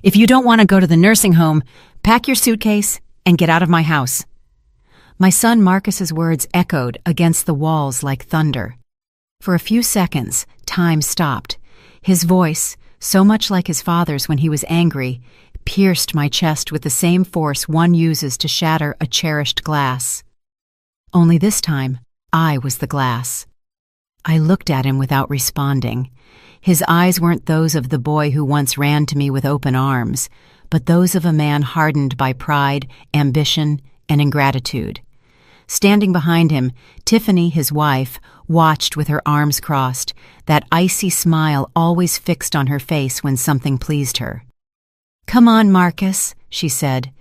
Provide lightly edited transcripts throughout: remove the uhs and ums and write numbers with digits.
If you don't want to go to the nursing home, pack your suitcase and get out of my house." My son Marcus's words echoed against the walls like thunder. For a few seconds, time stopped. His voice, so much like his father's when he was angry, pierced my chest with the same force one uses to shatter a cherished glass. Only this time, I was the glass. I looked at him without responding. His eyes weren't those of the boy who once ran to me with open arms, but those of a man hardened by pride, ambition, and ingratitude. Standing behind him, Tiffany, his wife, watched with her arms crossed, that icy smile always fixed on her face when something pleased her. "Come on, Marcus," she said.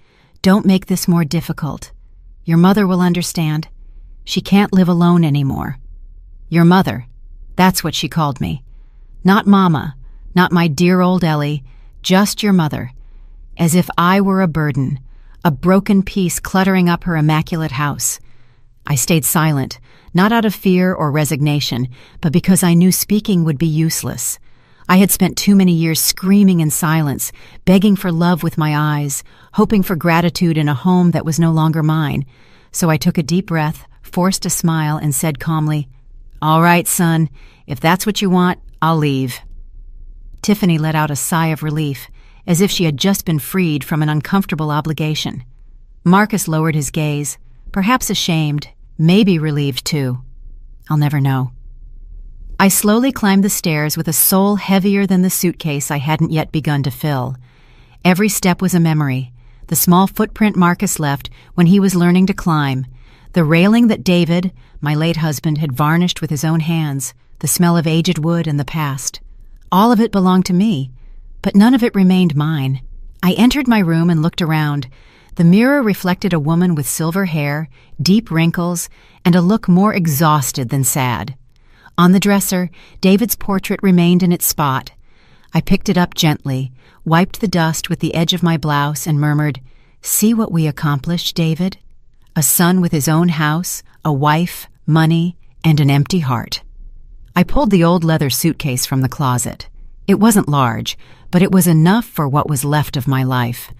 "Don't make this more difficult. Your mother will understand. She can't live alone anymore." Your mother, that's what she called me. Not Mama, not my dear old Ellie, just your mother. As if I were a burden, a broken piece cluttering up her immaculate house. I stayed silent, not out of fear or resignation, but because I knew speaking would be useless. I had spent too many years screaming in silence, begging for love with my eyes, hoping for gratitude in a home that was no longer mine. So I took a deep breath, forced a smile, and said calmly, "All right, son, if that's what you want, I'll leave." Tiffany let out a sigh of relief, as if she had just been freed from an uncomfortable obligation. Marcus lowered his gaze, perhaps ashamed, maybe relieved too. I'll never know. I slowly climbed the stairs with a soul heavier than the suitcase I hadn't yet begun to fill. Every step was a memory, the small footprint Marcus left when he was learning to climb, the railing that David, my late husband, had varnished with his own hands, the smell of aged wood and the past. All of it belonged to me, but none of it remained mine. I entered my room and looked around. The mirror reflected a woman with silver hair, deep wrinkles, and a look more exhausted than sad. On the dresser, David's portrait remained in its spot. I picked it up gently, wiped the dust with the edge of my blouse, and murmured, "See what we accomplished, David? A son with his own house, a wife, money, and an empty heart." I pulled the old leather suitcase from the closet. It wasn't large, but it was enough for what was left of my life.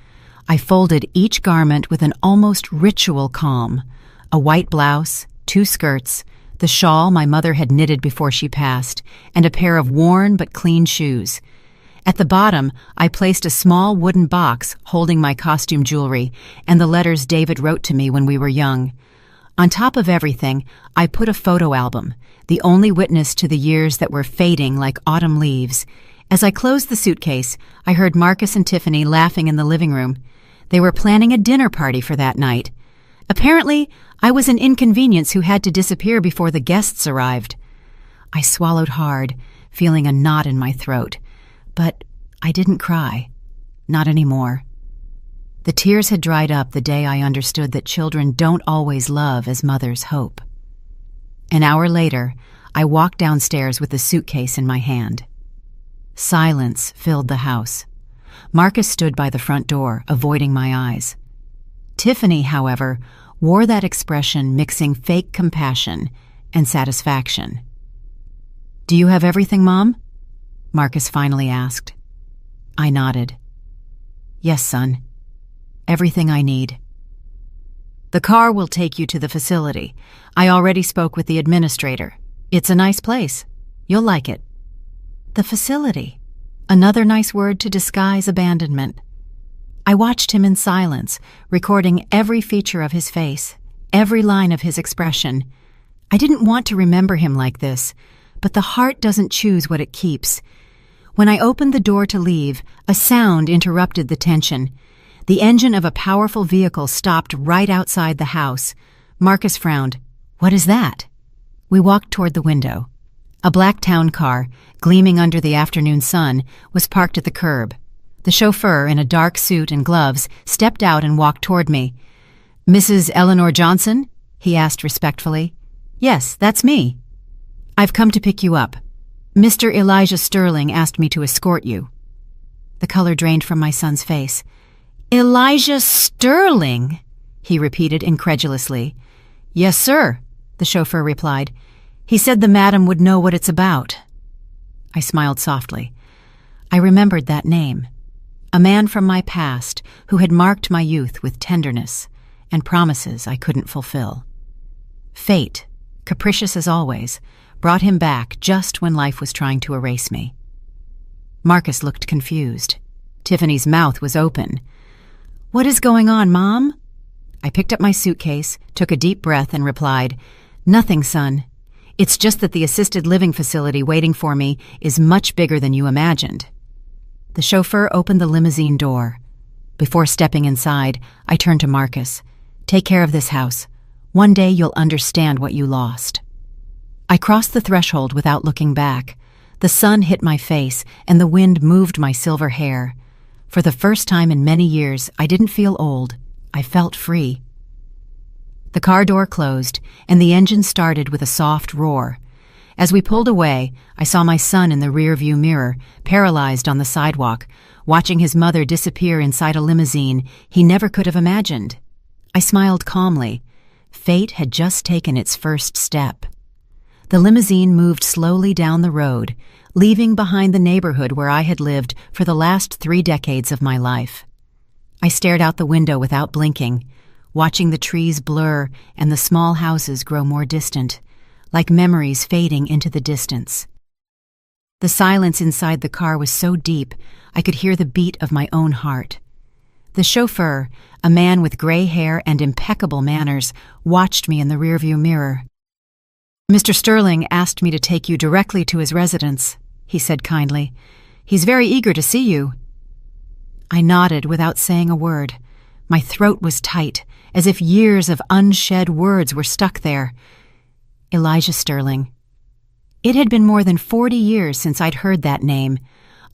I folded each garment with an almost ritual calm. A white blouse, 2 skirts, the shawl my mother had knitted before she passed, and a pair of worn but clean shoes. At the bottom, I placed a small wooden box holding my costume jewelry and the letters David wrote to me when we were young. On top of everything, I put a photo album, the only witness to the years that were fading like autumn leaves. As I closed the suitcase, I heard Marcus and Tiffany laughing in the living room. They were planning a dinner party for that night. Apparently, I was an inconvenience who had to disappear before the guests arrived. I swallowed hard, feeling a knot in my throat. But I didn't cry. Not anymore. The tears had dried up the day I understood that children don't always love as mothers hope. An hour later, I walked downstairs with the suitcase in my hand. Silence filled the house. Marcus stood by the front door, avoiding my eyes. Tiffany, however, wore that expression mixing fake compassion and satisfaction. "Do you have everything, Mom?" Marcus finally asked. I nodded. "Yes, son. Everything I need." "The car will take you to the facility. I already spoke with the administrator. It's a nice place. You'll like it." The facility. Another nice word to disguise abandonment. I watched him in silence, recording every feature of his face, every line of his expression. I didn't want to remember him like this, but the heart doesn't choose what it keeps. When I opened the door to leave, a sound interrupted the tension. The engine of a powerful vehicle stopped right outside the house. Marcus frowned. "What is that?" We walked toward the window. A black town car, gleaming under the afternoon sun, was parked at the curb. The chauffeur, in a dark suit and gloves, stepped out and walked toward me. "Mrs. Eleanor Johnson?" he asked respectfully. "Yes, that's me." "I've come to pick you up. Mr. Elijah Sterling asked me to escort you." The color drained from my son's face. "Elijah Sterling?" he repeated incredulously. "Yes, sir," the chauffeur replied. "He said the madam would know what it's about." I smiled softly. I remembered that name. a man from my past who had marked my youth with tenderness and promises I couldn't fulfill. Fate, capricious as always, brought him back just when life was trying to erase me. Marcus looked confused. Tiffany's mouth was open. "What is going on, Mom?" I picked up my suitcase, took a deep breath, and replied, "Nothing, son. It's just that the assisted living facility waiting for me is much bigger than you imagined." The chauffeur opened the limousine door. Before stepping inside, I turned to Marcus. "Take care of this house. One day you'll understand what you lost." I crossed the threshold without looking back. The sun hit my face, and the wind moved my silver hair. For the first time in many years, I didn't feel old. I felt free. The car door closed, and the engine started with a soft roar. As we pulled away, I saw my son in the rearview mirror, paralyzed on the sidewalk, watching his mother disappear inside a limousine he never could have imagined. I smiled calmly. Fate had just taken its first step. The limousine moved slowly down the road, leaving behind the neighborhood where I had lived for the last 3 decades of my life. I stared out the window without blinking, watching the trees blur and the small houses grow more distant, like memories fading into the distance. The silence inside the car was so deep, I could hear the beat of my own heart. The chauffeur, a man with gray hair and impeccable manners, watched me in the rearview mirror. "Mr. Sterling asked me to take you directly to his residence," he said kindly. "He's very eager to see you." I nodded without saying a word. My throat was tight, as if years of unshed words were stuck there. Elijah Sterling. It had been more than 40 years since I'd heard that name.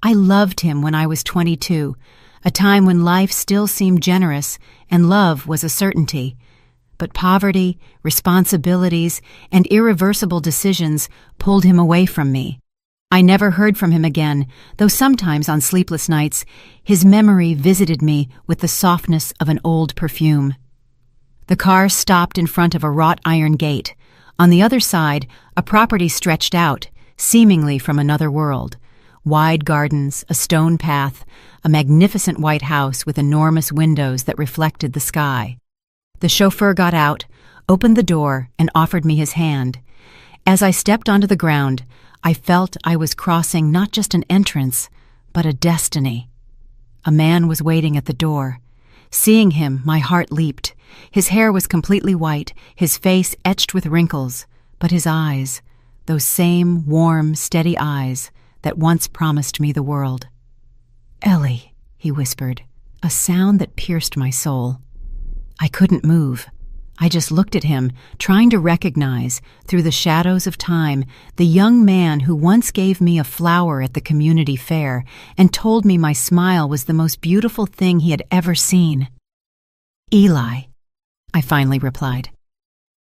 I loved him when I was 22, a time when life still seemed generous and love was a certainty. But poverty, responsibilities, and irreversible decisions pulled him away from me. I never heard from him again, though sometimes on sleepless nights, his memory visited me with the softness of an old perfume. The car stopped in front of a wrought iron gate. On the other side, a property stretched out, seemingly from another world. Wide gardens, a stone path, a magnificent white house with enormous windows that reflected the sky. The chauffeur got out, opened the door, and offered me his hand. As I stepped onto the ground, I felt I was crossing not just an entrance, but a destiny. A man was waiting at the door. Seeing him, my heart leaped. His hair was completely white, his face etched with wrinkles, but his eyes, those same warm, steady eyes that once promised me the world. "Ellie," he whispered, a sound that pierced my soul. I couldn't move. I just looked at him, trying to recognize, through the shadows of time, the young man who once gave me a flower at the community fair and told me my smile was the most beautiful thing he had ever seen. "Eli," I finally replied.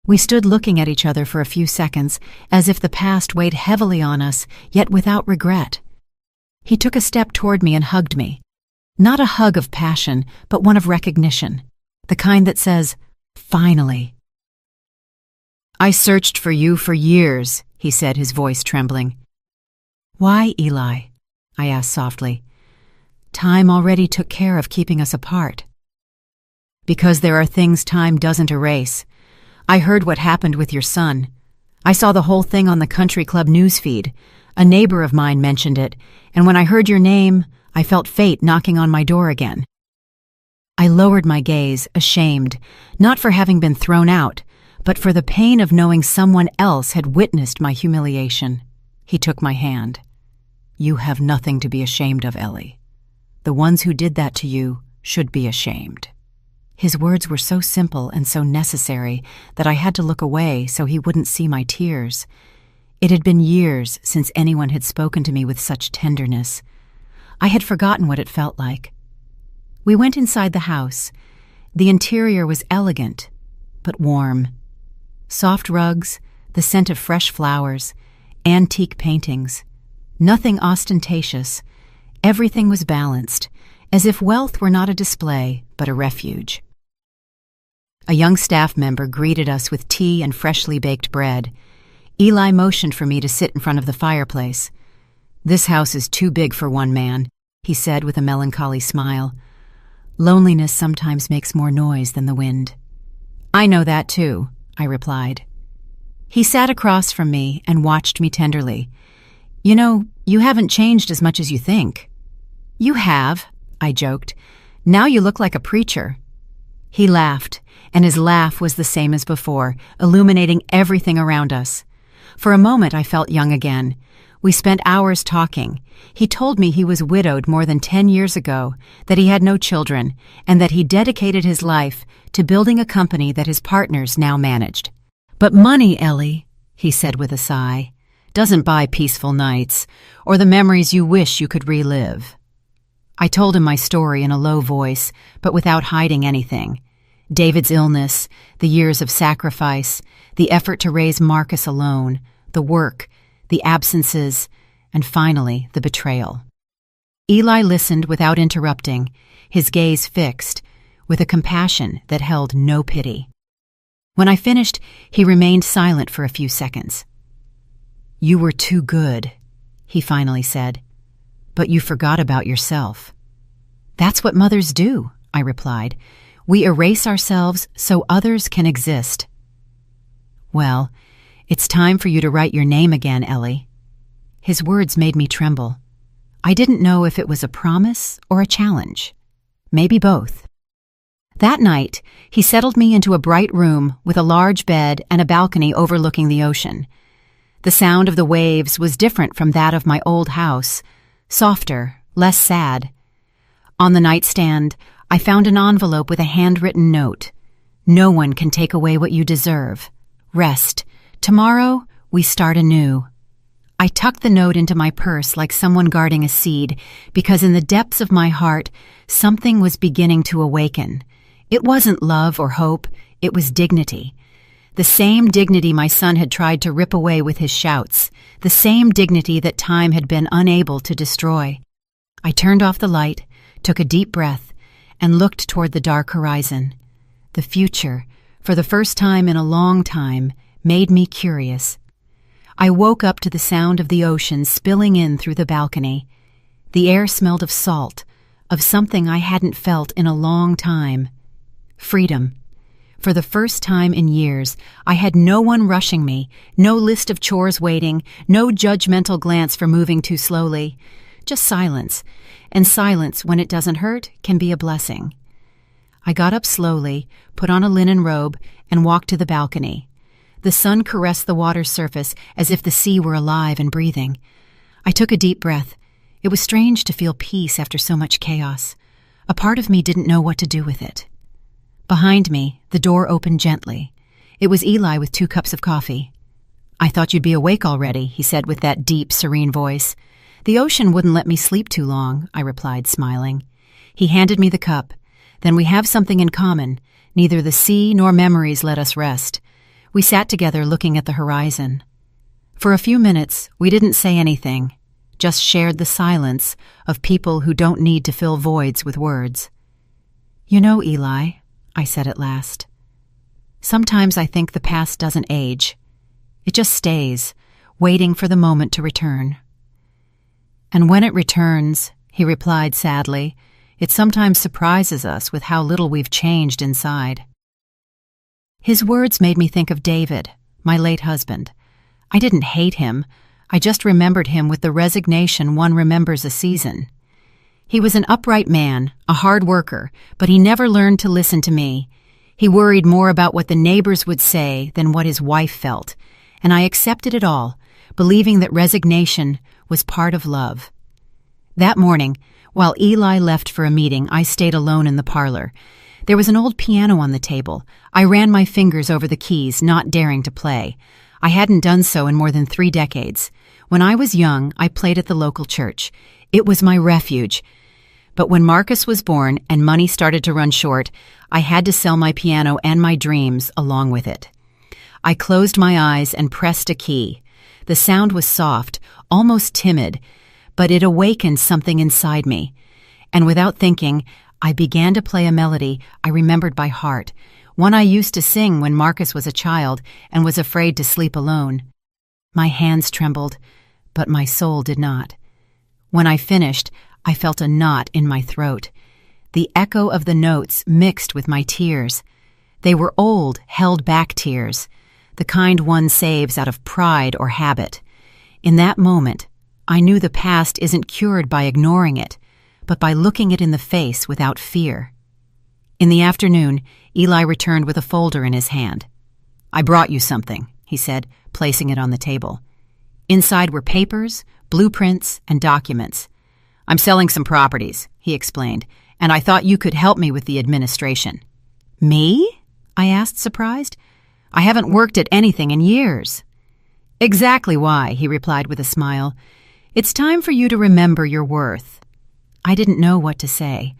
We stood looking at each other for a few seconds, as if the past weighed heavily on us, yet without regret. He took a step toward me and hugged me. Not a hug of passion, but one of recognition, the kind that says, "Finally." "I searched for you for years," he said, his voice trembling. "Why, Eli?" I asked softly. "Time already took care of keeping us apart." "Because there are things time doesn't erase. I heard what happened with your son. I saw the whole thing on the country club newsfeed. A neighbor of mine mentioned it, and when I heard your name, I felt fate knocking on my door again." I lowered my gaze, ashamed, not for having been thrown out, but for the pain of knowing someone else had witnessed my humiliation. He took my hand. "You have nothing to be ashamed of, Ellie. The ones who did that to you should be ashamed." His words were so simple and so necessary that I had to look away so he wouldn't see my tears. It had been years since anyone had spoken to me with such tenderness. I had forgotten what it felt like. We went inside the house. The interior was elegant, but warm. Soft rugs, the scent of fresh flowers, antique paintings. Nothing ostentatious. Everything was balanced, as if wealth were not a display, but a refuge. A young staff member greeted us with tea and freshly baked bread. Eli motioned for me to sit in front of the fireplace. "This house is too big for one man. he said with a melancholy smile. Loneliness sometimes makes more noise than the wind. I know that too, I replied. He sat across from me and watched me tenderly. You know, you haven't changed as much as you think. You have, I joked. Now you look like a preacher. He laughed, and his laugh was the same as before, illuminating everything around us. For a moment I felt young again. We spent hours talking. He told me he was widowed more than 10 years ago, that he had no children, and that he dedicated his life to building a company that his partners now managed. But money, Ellie, he said with a sigh, doesn't buy peaceful nights, or the memories you wish you could relive. I told him my story in a low voice, but without hiding anything. David's illness, the years of sacrifice, the effort to raise Marcus alone, the work, the absences, and finally, the betrayal. Eli listened without interrupting, his gaze fixed, with a compassion that held no pity. When I finished, he remained silent for a few seconds. You were too good, he finally said, but you forgot about yourself. That's what mothers do, I replied. We erase ourselves so others can exist. Well, it's time for you to write your name again, Ellie. His words made me tremble. I didn't know if it was a promise or a challenge. Maybe both. That night, he settled me into a bright room with a large bed and a balcony overlooking the ocean. The sound of the waves was different from that of my old house, softer, less sad. On the nightstand, I found an envelope with a handwritten note. No one can take away what you deserve. Rest. Tomorrow, we start anew. I tucked the note into my purse like someone guarding a seed, because in the depths of my heart, something was beginning to awaken. It wasn't love or hope, it was dignity. The same dignity my son had tried to rip away with his shouts, the same dignity that time had been unable to destroy. I turned off the light, took a deep breath, and looked toward the dark horizon. The future, for the first time in a long time, made me curious. I woke up to the sound of the ocean spilling in through the balcony. The air smelled of salt, of something I hadn't felt in a long time. Freedom. For the first time in years, I had no one rushing me, no list of chores waiting, no judgmental glance for moving too slowly. Just silence, and silence, when it doesn't hurt, can be a blessing. I got up slowly, put on a linen robe, and walked to the balcony. The sun caressed the water's surface as if the sea were alive and breathing. I took a deep breath. It was strange to feel peace after so much chaos. A part of me didn't know what to do with it. Behind me, the door opened gently. It was Eli with 2 cups of coffee. I thought you'd be awake already, he said with that deep, serene voice. The ocean wouldn't let me sleep too long, I replied, smiling. He handed me the cup. Then we have something in common. Neither the sea nor memories let us rest. We sat together looking at the horizon. For a few minutes, we didn't say anything, just shared the silence of people who don't need to fill voids with words. You know, Eli, I said at last, sometimes I think the past doesn't age. It just stays, waiting for the moment to return. And when it returns, he replied sadly, it sometimes surprises us with how little we've changed inside. His words made me think of David, my late husband. I didn't hate him. I just remembered him with the resignation one remembers a season. He was an upright man, a hard worker, but he never learned to listen to me. He worried more about what the neighbors would say than what his wife felt, and I accepted it all, believing that resignation was part of love. That morning, while Eli left for a meeting, I stayed alone in the parlor. There was an old piano on the table. I ran my fingers over the keys, not daring to play. I hadn't done so in more than 3 decades. When I was young, I played at the local church. It was my refuge. But when Marcus was born and money started to run short, I had to sell my piano and my dreams along with it. I closed my eyes and pressed a key. The sound was soft, almost timid, but it awakened something inside me. And without thinking, I began to play a melody I remembered by heart, one I used to sing when Marcus was a child and was afraid to sleep alone. My hands trembled, but my soul did not. When I finished, I felt a knot in my throat. The echo of the notes mixed with my tears. They were old, held-back tears, the kind one saves out of pride or habit. In that moment, I knew the past isn't cured by ignoring it, but by looking it in the face without fear. In the afternoon, Eli returned with a folder in his hand. "I brought you something," he said, placing it on the table. Inside were papers, blueprints, and documents. "I'm selling some properties," he explained, "and I thought you could help me with the administration." "Me?" I asked, surprised. "I haven't worked at anything in years." "Exactly why," he replied with a smile. "It's time for you to remember your worth." I didn't know what to say.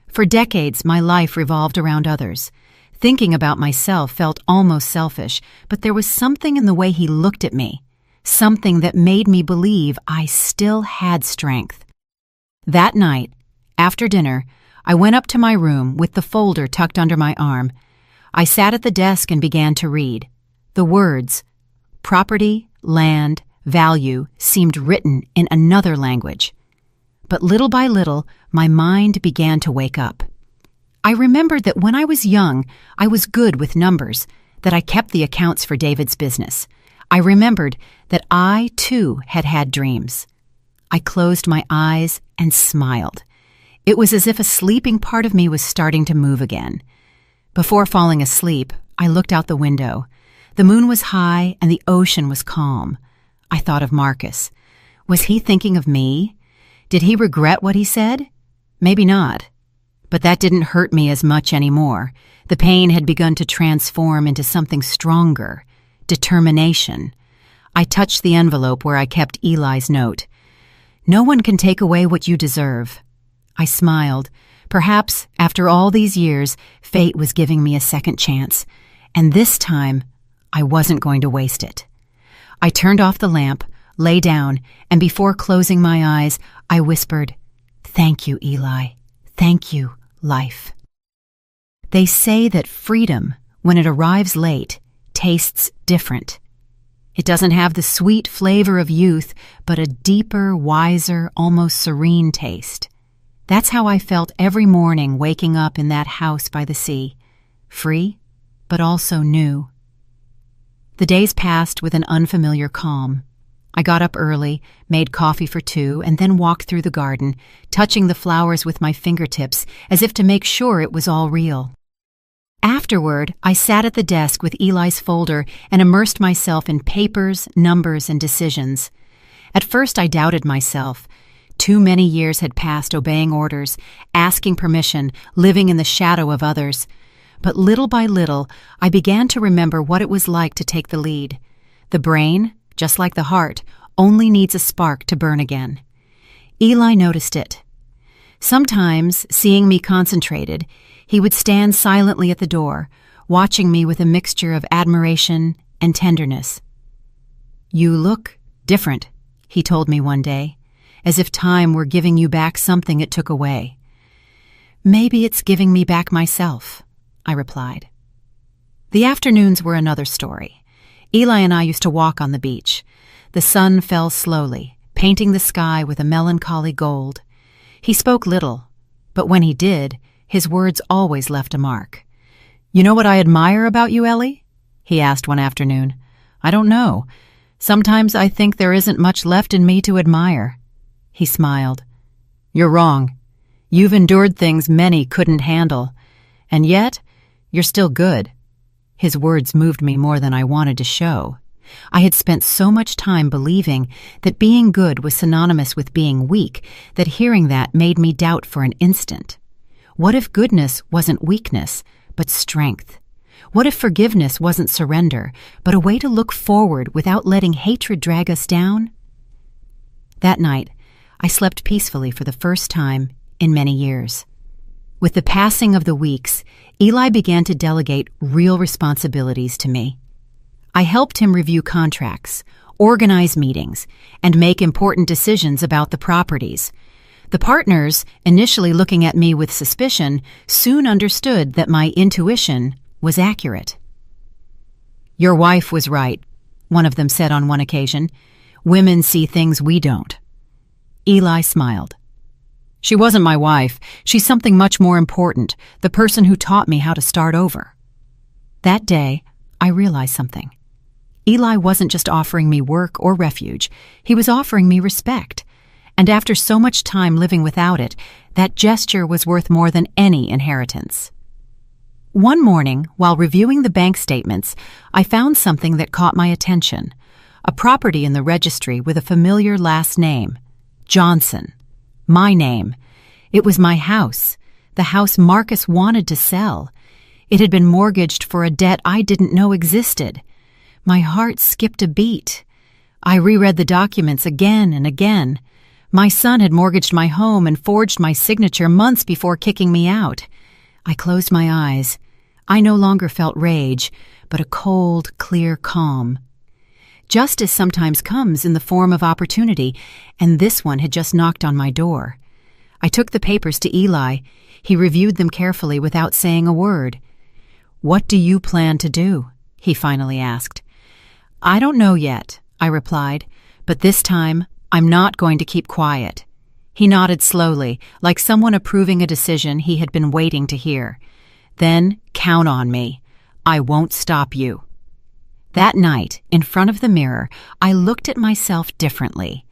For decades, my life revolved around others. Thinking about myself felt almost selfish, but there was something in the way he looked at me, something that made me believe I still had strength. That night, after dinner, I went up to my room with the folder tucked under my arm. I sat at the desk and began to read. The words, property, land, value, seemed written in another language. But little by little, my mind began to wake up. I remembered that when I was young, I was good with numbers, that I kept the accounts for David's business. I remembered that I, too, had had dreams. I closed my eyes and smiled. It was as if a sleeping part of me was starting to move again. Before falling asleep, I looked out the window. The moon was high and the ocean was calm. I thought of Marcus. Was he thinking of me? Did he regret what he said? Maybe not. But that didn't hurt me as much anymore. The pain had begun to transform into something stronger. Determination. I touched the envelope where I kept Eli's note. "No one can take away what you deserve." I smiled. Perhaps, after all these years, fate was giving me a second chance. And this time, I wasn't going to waste it. I turned off the lamp, lay down, and before closing my eyes, I whispered, "Thank you, Eli. Thank you, life." They say that freedom, when it arrives late, tastes different. It doesn't have the sweet flavor of youth, but a deeper, wiser, almost serene taste. That's how I felt every morning waking up in that house by the sea. Free, but also new. The days passed with an unfamiliar calm. I got up early, made coffee for 2, and then walked through the garden, touching the flowers with my fingertips as if to make sure it was all real. Afterward, I sat at the desk with Eli's folder and immersed myself in papers, numbers, and decisions. At first, I doubted myself. Too many years had passed obeying orders, asking permission, living in the shadow of others. But little by little, I began to remember what it was like to take the lead. The brain, just like the heart, only needs a spark to burn again. Eli noticed it. Sometimes, seeing me concentrated, he would stand silently at the door, watching me with a mixture of admiration and tenderness. "You look different," he told me one day, "as if time were giving you back something it took away." "Maybe it's giving me back myself," I replied. The afternoons were another story. Eli and I used to walk on the beach. The sun fell slowly, painting the sky with a melancholy gold. He spoke little, but when he did, his words always left a mark. "You know what I admire about you, Ellie?" he asked one afternoon. "I don't know. Sometimes I think there isn't much left in me to admire." He smiled. "You're wrong. You've endured things many couldn't handle. And yet, you're still good." His words moved me more than I wanted to show. I had spent so much time believing that being good was synonymous with being weak that hearing that made me doubt for an instant. What if goodness wasn't weakness, but strength? What if forgiveness wasn't surrender, but a way to look forward without letting hatred drag us down? That night, I slept peacefully for the first time in many years. With the passing of the weeks, Eli began to delegate real responsibilities to me. I helped him review contracts, organize meetings, and make important decisions about the properties. The partners, initially looking at me with suspicion, soon understood that my intuition was accurate. "Your wife was right," one of them said on one occasion. "Women see things we don't." Eli smiled. She wasn't my wife. She's something much more important, the person who taught me how to start over. That day, I realized something. Eli wasn't just offering me work or refuge. He was offering me respect. And after so much time living without it, that gesture was worth more than any inheritance. One morning, while reviewing the bank statements, I found something that caught my attention. A property in the registry with a familiar last name, Johnson. My name. It was my house, the house Marcus wanted to sell. It had been mortgaged for a debt I didn't know existed. My heart skipped a beat. I reread the documents again and again. My son had mortgaged my home and forged my signature months before kicking me out. I closed my eyes. I no longer felt rage, but a cold, clear calm. Justice sometimes comes in the form of opportunity, and this one had just knocked on my door. I took the papers to Eli. He reviewed them carefully without saying a word. "What do you plan to do?" he finally asked. "I don't know yet," I replied, "but this time I'm not going to keep quiet." He nodded slowly, like someone approving a decision he had been waiting to hear. "Then count on me. I won't stop you." That night, in front of the mirror, I looked at myself differently.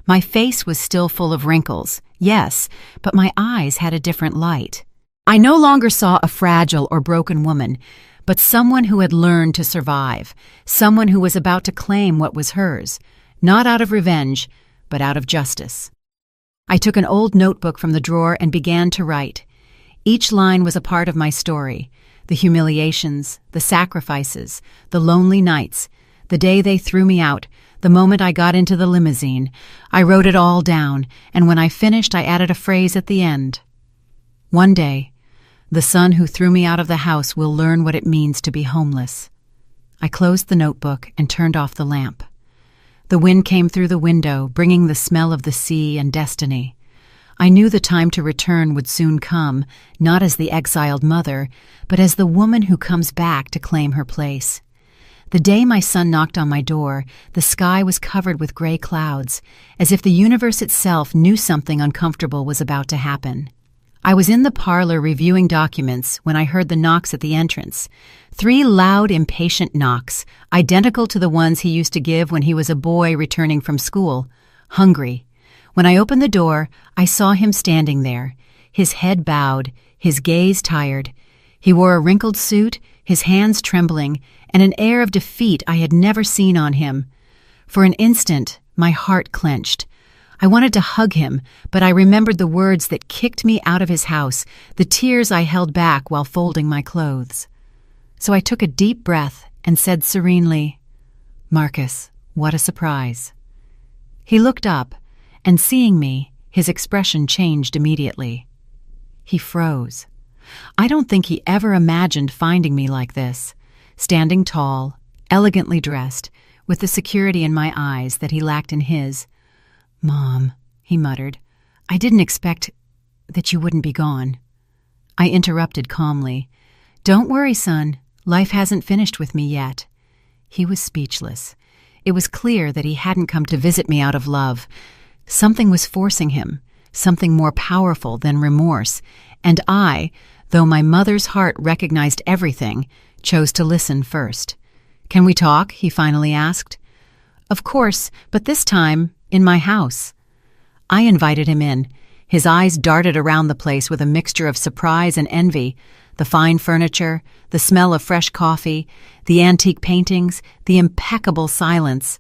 My face was still full of wrinkles, yes, but my eyes had a different light. I no longer saw a fragile or broken woman, but someone who had learned to survive, someone who was about to claim what was hers, not out of revenge, but out of justice. I took an old notebook from the drawer and began to write. Each line was a part of my story. The humiliations, the sacrifices, the lonely nights, the day they threw me out, the moment I got into the limousine. I wrote it all down, and when I finished, I added a phrase at the end. One day, the son who threw me out of the house will learn what it means to be homeless. I closed the notebook and turned off the lamp. The wind came through the window, bringing the smell of the sea and destiny. I knew the time to return would soon come, not as the exiled mother, but as the woman who comes back to claim her place. The day my son knocked on my door, the sky was covered with gray clouds, as if the universe itself knew something uncomfortable was about to happen. I was in the parlor reviewing documents when I heard the knocks at the entrance. 3 loud, impatient knocks, identical to the ones he used to give when he was a boy returning from school, hungry. When I opened the door, I saw him standing there, his head bowed, his gaze tired. He wore a wrinkled suit, his hands trembling, and an air of defeat I had never seen on him. For an instant, my heart clenched. I wanted to hug him, but I remembered the words that kicked me out of his house, the tears I held back while folding my clothes. So I took a deep breath and said serenely, "Marcus, what a surprise." He looked up, and seeing me, his expression changed immediately. He froze. I don't think he ever imagined finding me like this, standing tall, elegantly dressed, with the security in my eyes that he lacked in his. "Mom," he muttered, "I didn't expect that you wouldn't be gone." I interrupted calmly. "Don't worry, son. Life hasn't finished with me yet." He was speechless. It was clear that he hadn't come to visit me out of love. Something was forcing him, something more powerful than remorse, and I, though my mother's heart recognized everything, chose to listen first. "Can we talk?" he finally asked. "Of course, but this time, in my house." I invited him in. His eyes darted around the place with a mixture of surprise and envy. The fine furniture, the smell of fresh coffee, the antique paintings, the impeccable silence.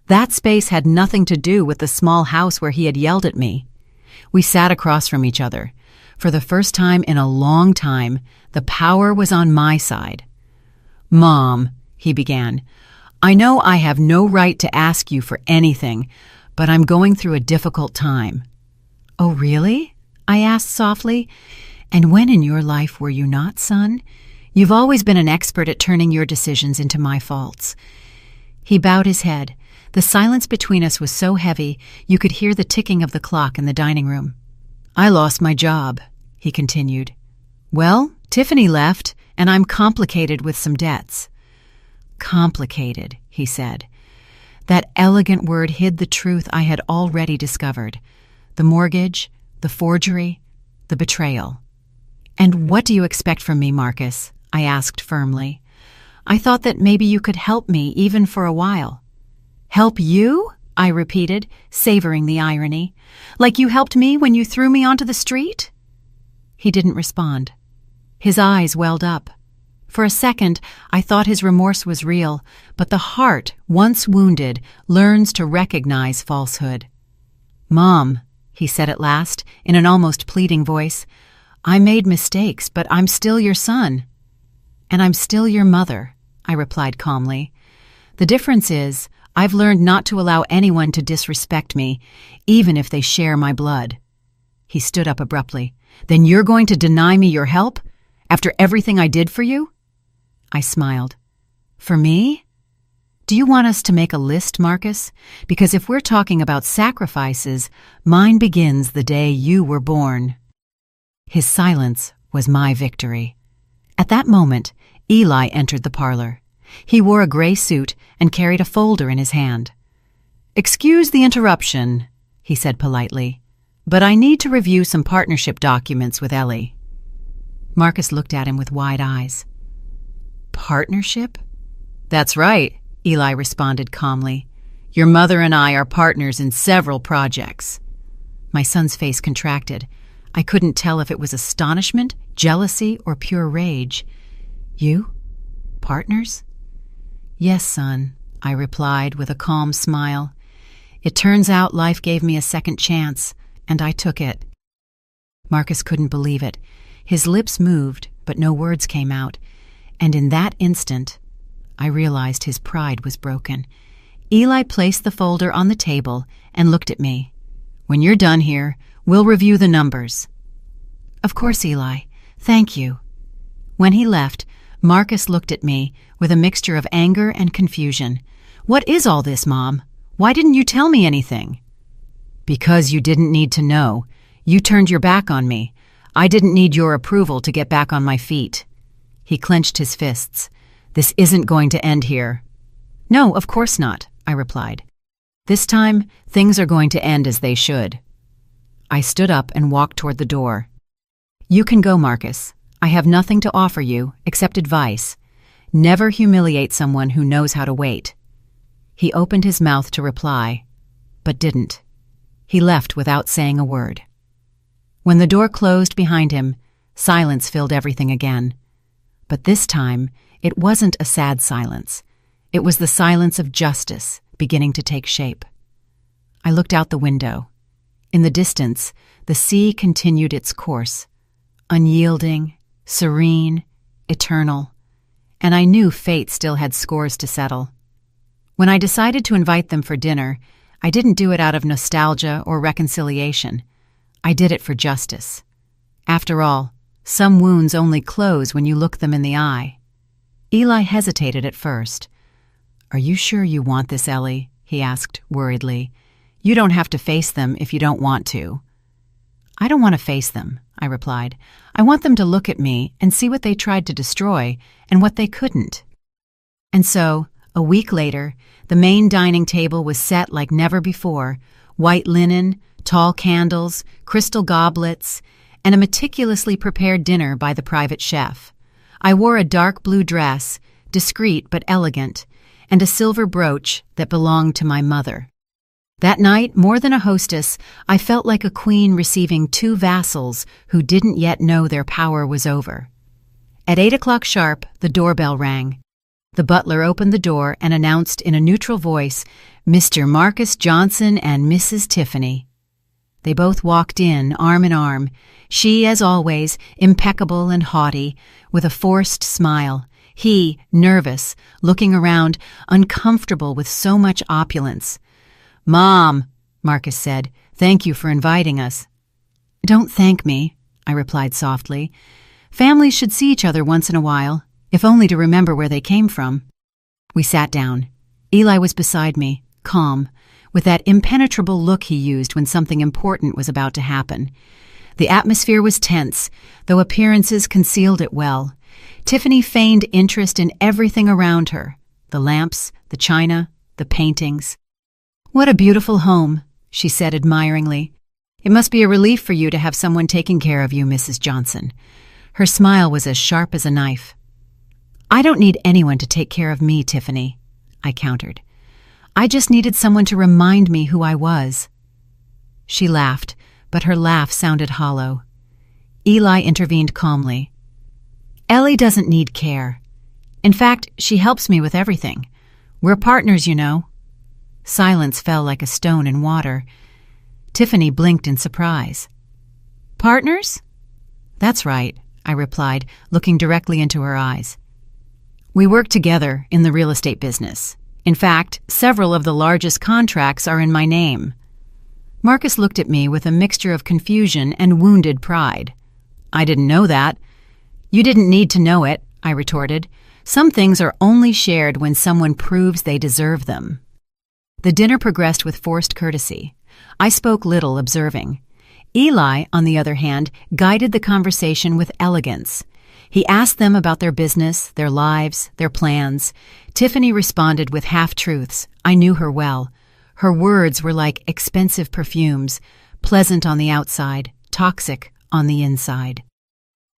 That space had nothing to do with the small house where he had yelled at me. We sat across from each other. For the first time in a long time, the power was on my side. "Mom," he began, "I know I have no right to ask you for anything, but I'm going through a difficult time." "Oh, really?" I asked softly. "And when in your life were you not, son? You've always been an expert at turning your decisions into my faults." He bowed his head. The silence between us was so heavy, you could hear the ticking of the clock in the dining room. "I lost my job," he continued. "Well, Tiffany left, and I'm complicated with some debts." "Complicated," he said. That elegant word hid the truth I had already discovered. The mortgage, the forgery, the betrayal. "And what do you expect from me, Marcus?" I asked firmly. "I thought that maybe you could help me even for a while." "Help you?" I repeated, savoring the irony. "Like you helped me when you threw me onto the street?" He didn't respond. His eyes welled up. For a second, I thought his remorse was real, but the heart, once wounded, learns to recognize falsehood. "Mom," he said at last, in an almost pleading voice, "I made mistakes, but I'm still your son." "And I'm still your mother," I replied calmly. "The difference is, I've learned not to allow anyone to disrespect me, even if they share my blood." He stood up abruptly. "Then you're going to deny me your help? After everything I did for you?" I smiled. "For me? Do you want us to make a list, Marcus? Because if we're talking about sacrifices, mine begins the day you were born." His silence was my victory. At that moment, Eli entered the parlor. He wore a gray suit and carried a folder in his hand. "Excuse the interruption," he said politely, "but I need to review some partnership documents with Ellie." Marcus looked at him with wide eyes. "Partnership?" "That's right," Eli responded calmly. "Your mother and I are partners in several projects." My son's face contracted. I couldn't tell if it was astonishment, jealousy, or pure rage. "You? Partners?" "Yes, son," I replied with a calm smile. "It turns out life gave me a second chance, and I took it." Marcus couldn't believe it. His lips moved, but no words came out, and in that instant, I realized his pride was broken. Eli placed the folder on the table and looked at me. "When you're done here, we'll review the numbers." "Of course, Eli. Thank you." When he left, Marcus looked at me with a mixture of anger and confusion. "What is all this, Mom? Why didn't you tell me anything?" "Because you didn't need to know. You turned your back on me. I didn't need your approval to get back on my feet." He clenched his fists. "This isn't going to end here." "No, of course not," I replied. "This time, things are going to end as they should." I stood up and walked toward the door. "You can go, Marcus. I have nothing to offer you except advice. Never humiliate someone who knows how to wait." He opened his mouth to reply, but didn't. He left without saying a word. When the door closed behind him, silence filled everything again. But this time, it wasn't a sad silence. It was the silence of justice beginning to take shape. I looked out the window. In the distance, the sea continued its course, unyielding, serene, eternal, and I knew fate still had scores to settle. When I decided to invite them for dinner, I didn't do it out of nostalgia or reconciliation. I did it for justice. After all, some wounds only close when you look them in the eye. Eli hesitated at first. "Are you sure you want this, Ellie?" he asked worriedly. "You don't have to face them if you don't want to." "I don't want to face them," I replied. "I want them to look at me and see what they tried to destroy and what they couldn't." And so, a week later, the main dining table was set like never before, white linen, tall candles, crystal goblets, and a meticulously prepared dinner by the private chef. I wore a dark blue dress, discreet but elegant, and a silver brooch that belonged to my mother. That night, more than a hostess, I felt like a queen receiving two vassals who didn't yet know their power was over. At 8 o'clock sharp, the doorbell rang. The butler opened the door and announced in a neutral voice, "Mr. Marcus Johnson and Mrs. Tiffany." They both walked in, arm in arm, she, as always, impeccable and haughty, with a forced smile, he, nervous, looking around, uncomfortable with so much opulence. "Mom," Marcus said, "thank you for inviting us." "Don't thank me," I replied softly. "Families should see each other once in a while, if only to remember where they came from." We sat down. Eli was beside me, calm, with that impenetrable look he used when something important was about to happen. The atmosphere was tense, though appearances concealed it well. Tiffany feigned interest in everything around her, the lamps, the china, the paintings. "What a beautiful home," she said admiringly. It must be a relief for you to have someone taking care of you, Mrs. Johnson. Her smile was as sharp as a knife. I don't need anyone to take care of me, Tiffany, I countered. I just needed someone to remind me who I was. She laughed, but her laugh sounded hollow. Eli intervened calmly. Ellie doesn't need care. In fact, she helps me with everything. We're partners, you know. Silence fell like a stone in water. Tiffany blinked in surprise. Partners? That's right, I replied, looking directly into her eyes. We work together in the real estate business. In fact, several of the largest contracts are in my name. Marcus looked at me with a mixture of confusion and wounded pride. I didn't know that. You didn't need to know it, I retorted. Some things are only shared when someone proves they deserve them. The dinner progressed with forced courtesy. I spoke little, observing. Eli, on the other hand, guided the conversation with elegance. He asked them about their business, their lives, their plans. Tiffany responded with half-truths. I knew her well. Her words were like expensive perfumes, pleasant on the outside, toxic on the inside.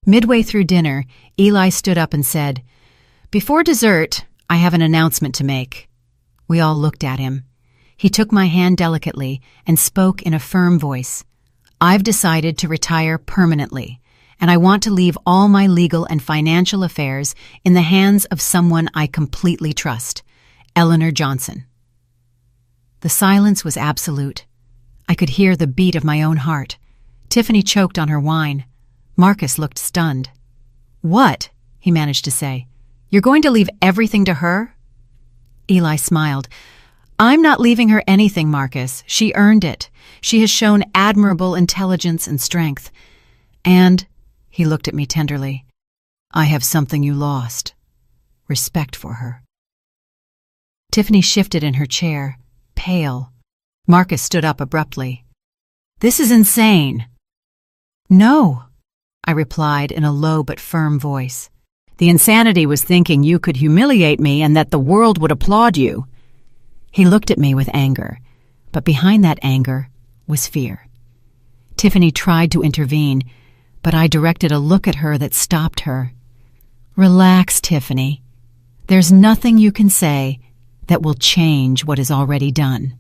Midway through dinner, Eli stood up and said, Before dessert, I have an announcement to make. We all looked at him. He took my hand delicately and spoke in a firm voice. I've decided to retire permanently, and I want to leave all my legal and financial affairs in the hands of someone I completely trust, Eleanor Johnson. The silence was absolute. I could hear the beat of my own heart. Tiffany choked on her wine. Marcus looked stunned. What? He managed to say. You're going to leave everything to her? Eli smiled. I'm not leaving her anything, Marcus. She earned it. She has shown admirable intelligence and strength. And, he looked at me tenderly, I have something you lost. Respect for her. Tiffany shifted in her chair, pale. Marcus stood up abruptly. This is insane. No, I replied in a low but firm voice. The insanity was thinking you could humiliate me and that the world would applaud you. He looked at me with anger, but behind that anger was fear. Tiffany tried to intervene, but I directed a look at her that stopped her. Relax, Tiffany. There's nothing you can say that will change what is already done.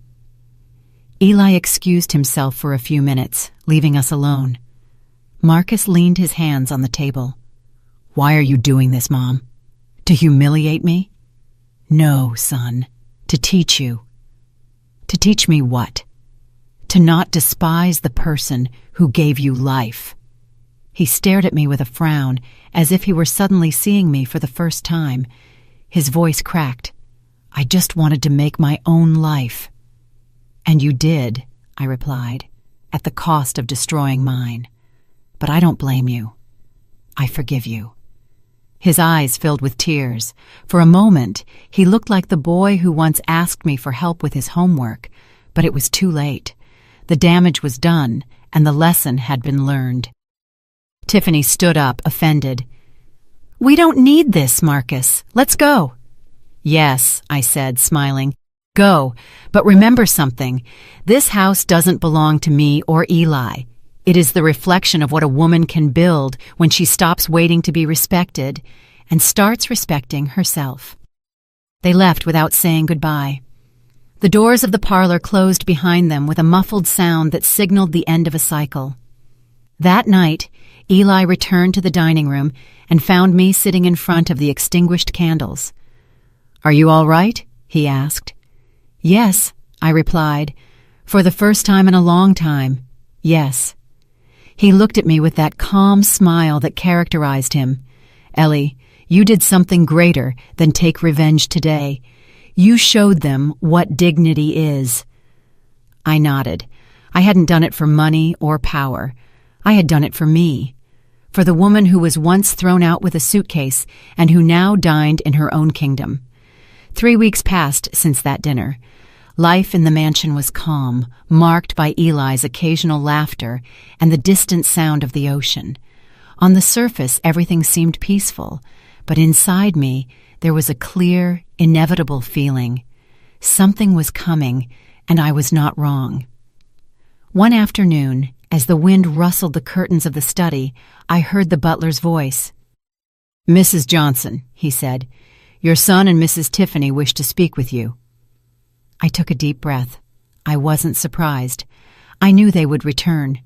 Eli excused himself for a few minutes, leaving us alone. Marcus leaned his hands on the table. Why are you doing this, Mom? To humiliate me? No, son. To teach you. To teach me what? To not despise the person who gave you life. He stared at me with a frown, as if he were suddenly seeing me for the first time. His voice cracked. I just wanted to make my own life. And you did, I replied, at the cost of destroying mine. But I don't blame you. I forgive you. His eyes filled with tears. For a moment, he looked like the boy who once asked me for help with his homework, but it was too late. The damage was done, and the lesson had been learned. Tiffany stood up, offended. We don't need this, Marcus. Let's go. Yes, I said, smiling. Go, but remember something. This house doesn't belong to me or Eli. It is the reflection of what a woman can build when she stops waiting to be respected and starts respecting herself. They left without saying goodbye. The doors of the parlor closed behind them with a muffled sound that signaled the end of a cycle. That night, Eli returned to the dining room and found me sitting in front of the extinguished candles. Are you all right? He asked. Yes, I replied. For the first time in a long time, yes. He looked at me with that calm smile that characterized him. Ellie, you did something greater than take revenge today. You showed them what dignity is. I nodded. I hadn't done it for money or power. I had done it for me. For the woman who was once thrown out with a suitcase and who now dined in her own kingdom. 3 weeks passed since that dinner. Life in the mansion was calm, marked by Eli's occasional laughter and the distant sound of the ocean. On the surface, everything seemed peaceful, but inside me there was a clear, inevitable feeling. Something was coming, and I was not wrong. One afternoon, As the wind rustled the curtains of the study, I heard the butler's voice. "Mrs. Johnson," he said, "your son and Mrs. Tiffany wish to speak with you." I took a deep breath. I wasn't surprised. I knew they would return.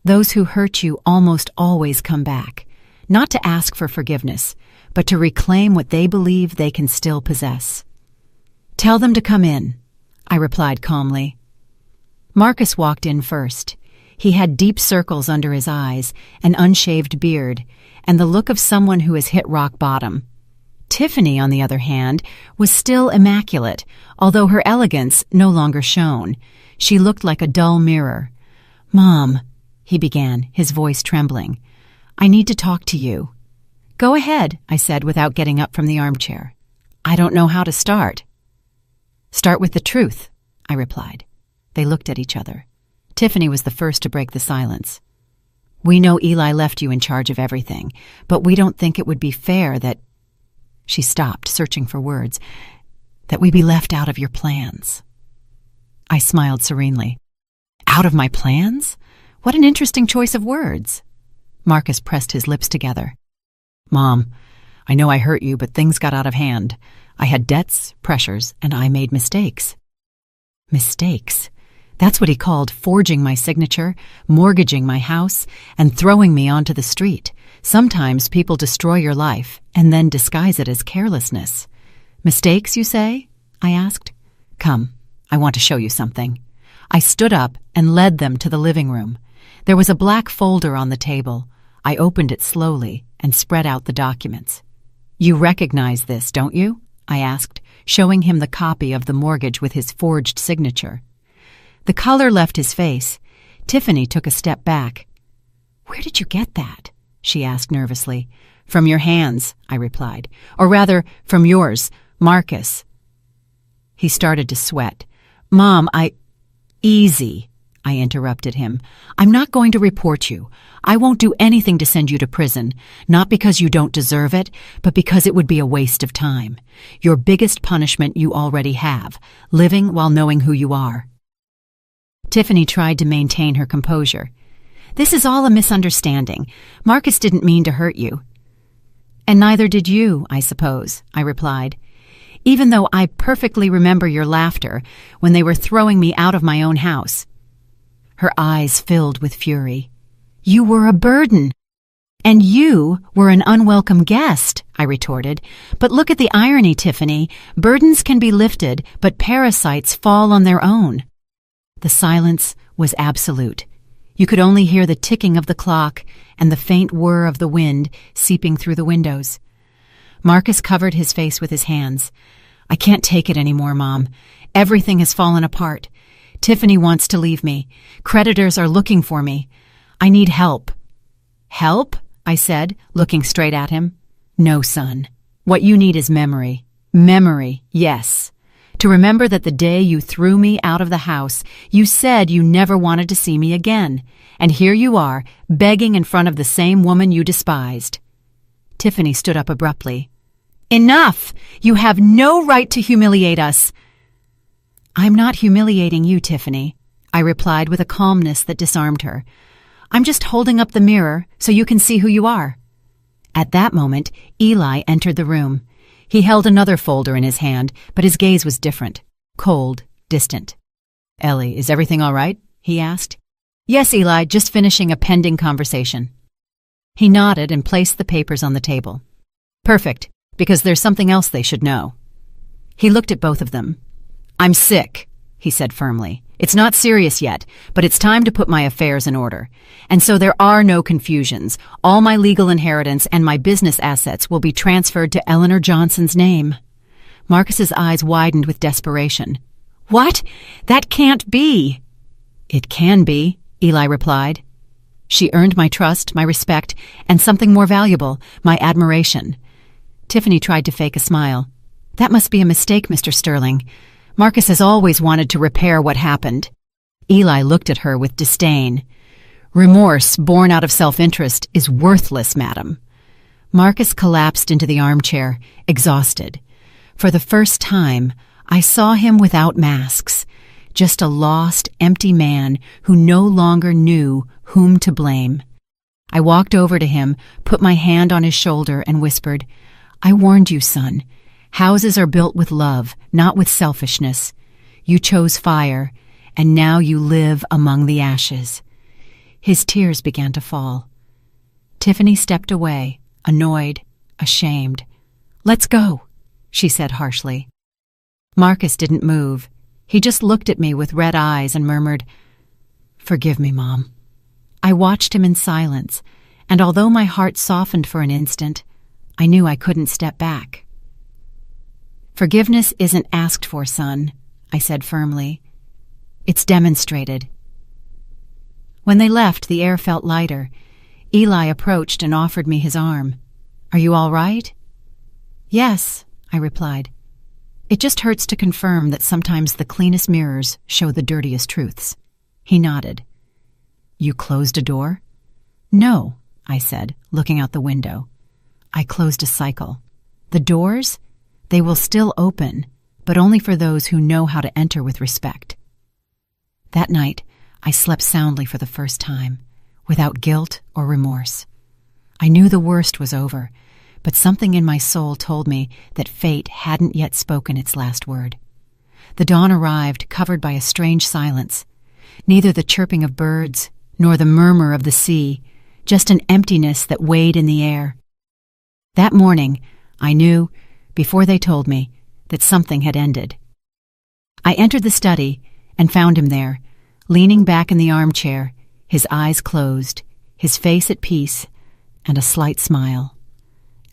Those who hurt you almost always come back, not to ask for forgiveness, but to reclaim what they believe they can still possess. "Tell them to come in," I replied calmly. Marcus walked in first. He had deep circles under his eyes, an unshaved beard, and the look of someone who has hit rock bottom. Tiffany, on the other hand, was still immaculate, although her elegance no longer shone. She looked like a dull mirror. "Mom," he began, his voice trembling, "I need to talk to you." "Go ahead," I said without getting up from the armchair. "I don't know how to start." "Start with the truth," I replied. They looked at each other. Tiffany was the first to break the silence. "We know Eli left you in charge of everything, but we don't think it would be fair that—" She stopped, searching for words. "That we be left out of your plans." I smiled serenely. "Out of my plans? What an interesting choice of words." Marcus pressed his lips together. "Mom, I know I hurt you, but things got out of hand. I had debts, pressures, and I made mistakes." Mistakes? That's what he called forging my signature, mortgaging my house, and throwing me onto the street. Sometimes people destroy your life and then disguise it as carelessness. "Mistakes, you say?" I asked. "Come, I want to show you something." I stood up and led them to the living room. There was a black folder on the table. I opened it slowly and spread out the documents. "You recognize this, don't you?" I asked, showing him the copy of the mortgage with his forged signature. The color left his face. Tiffany took a step back. "Where did you get that?" she asked nervously. "From your hands," I replied. "Or rather, from yours, Marcus." He started to sweat. "Mom, Easy," I interrupted him. "I'm not going to report you. I won't do anything to send you to prison, not because you don't deserve it, but because it would be a waste of time. Your biggest punishment you already have, living while knowing who you are." Tiffany tried to maintain her composure. "This is all a misunderstanding. Marcus didn't mean to hurt you." "And neither did you, I suppose," I replied. "Even though I perfectly remember your laughter when they were throwing me out of my own house." Her eyes filled with fury. "You were a burden." "And you were an unwelcome guest," I retorted. "But look at the irony, Tiffany. Burdens can be lifted, but parasites fall on their own." The silence was absolute. You could only hear the ticking of the clock and the faint whir of the wind seeping through the windows. Marcus covered his face with his hands. "I can't take it anymore, Mom. Everything has fallen apart. Tiffany wants to leave me. Creditors are looking for me. I need help." "Help?" I said, looking straight at him. "No, son. What you need is memory. Memory, yes. To remember that the day you threw me out of the house, you said you never wanted to see me again. And here you are, begging in front of the same woman you despised." Tiffany stood up abruptly. "Enough! You have no right to humiliate us." "I'm not humiliating you, Tiffany," I replied with a calmness that disarmed her. "I'm just holding up the mirror so you can see who you are." At that moment, Eli entered the room. He held another folder in his hand, but his gaze was different, cold, distant. "Ellie, is everything all right?" he asked. "Yes, Eli, just finishing a pending conversation." He nodded and placed the papers on the table. "Perfect, because there's something else they should know." He looked at both of them. "I'm sick," he said firmly. "It's not serious yet, but it's time to put my affairs in order. And so there are no confusions. All my legal inheritance and my business assets will be transferred to Eleanor Johnson's name." Marcus's eyes widened with desperation. "What? That can't be!" "It can be," Eli replied. "She earned my trust, my respect, and something more valuable, my admiration." Tiffany tried to fake a smile. "That must be a mistake, Mr. Sterling. Marcus has always wanted to repair what happened." Eli looked at her with disdain. "Remorse born out of self-interest is worthless, madam." Marcus collapsed into the armchair, exhausted. For the first time, I saw him without masks, just a lost, empty man who no longer knew whom to blame. I walked over to him, put my hand on his shoulder, and whispered, "I warned you, son. Houses are built with love, not with selfishness. You chose fire, and now you live among the ashes." His tears began to fall. Tiffany stepped away, annoyed, ashamed. "Let's go," she said harshly. Marcus didn't move. He just looked at me with red eyes and murmured, "Forgive me, Mom." I watched him in silence, and although my heart softened for an instant, I knew I couldn't step back. "Forgiveness isn't asked for, son," I said firmly. "It's demonstrated." When they left, the air felt lighter. Eli approached and offered me his arm. "Are you all right?" "Yes," I replied. "It just hurts to confirm that sometimes the cleanest mirrors show the dirtiest truths." He nodded. "You closed a door?" "No," I said, looking out the window. "I closed a cycle. The doors, they will still open, but only for those who know how to enter with respect." That night, I slept soundly for the first time, without guilt or remorse. I knew the worst was over, but something in my soul told me that fate hadn't yet spoken its last word. The dawn arrived, covered by a strange silence. Neither the chirping of birds, nor the murmur of the sea, just an emptiness that weighed in the air. That morning, I knew, before they told me, that something had ended. I entered the study and found him there, leaning back in the armchair, his eyes closed, his face at peace, and a slight smile.